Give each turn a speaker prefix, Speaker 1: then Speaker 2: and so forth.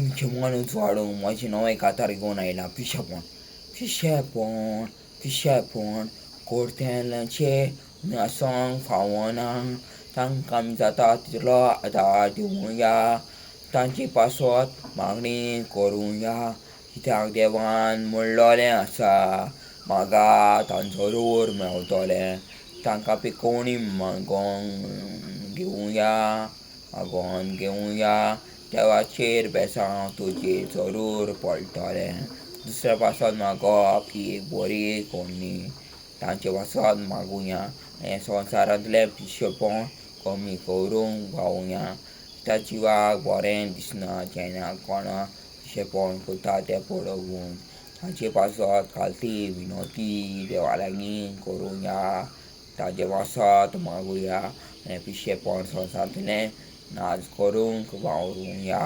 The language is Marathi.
Speaker 1: तुमचे मन वाढून माझे नवे कातार घेवन आयला पिशेपण पिशेपण पिशेपण कोर्त्यांचे न्यासोंक फावना तांकां जाता तितलो आदार दिवया तांची पासत मागणी करुया कित्याक देवान म्हणलोलें आसा म्हाका तांचो जरूर मेवतोलें तांकां पिकोवणी मागोंक घेवया देवाचेर बेसांव तुजेर जरूर पडटलें दुसऱ्या पासत मागोवप ही एक बरी कोणी तांचे पासत मागुया हें संवसारांतलें पिशेपण कमी करूंक पावुया त्या जिवाक बरें दिसना जेन्ना कोणाक पिशेपण करता तें पळोवन ताचे पासत खालती विनोती देवा लागीं करुया ताचे पासत मागुया आनी पिशेपण संवसारांतलें नाच करूंक वावरुया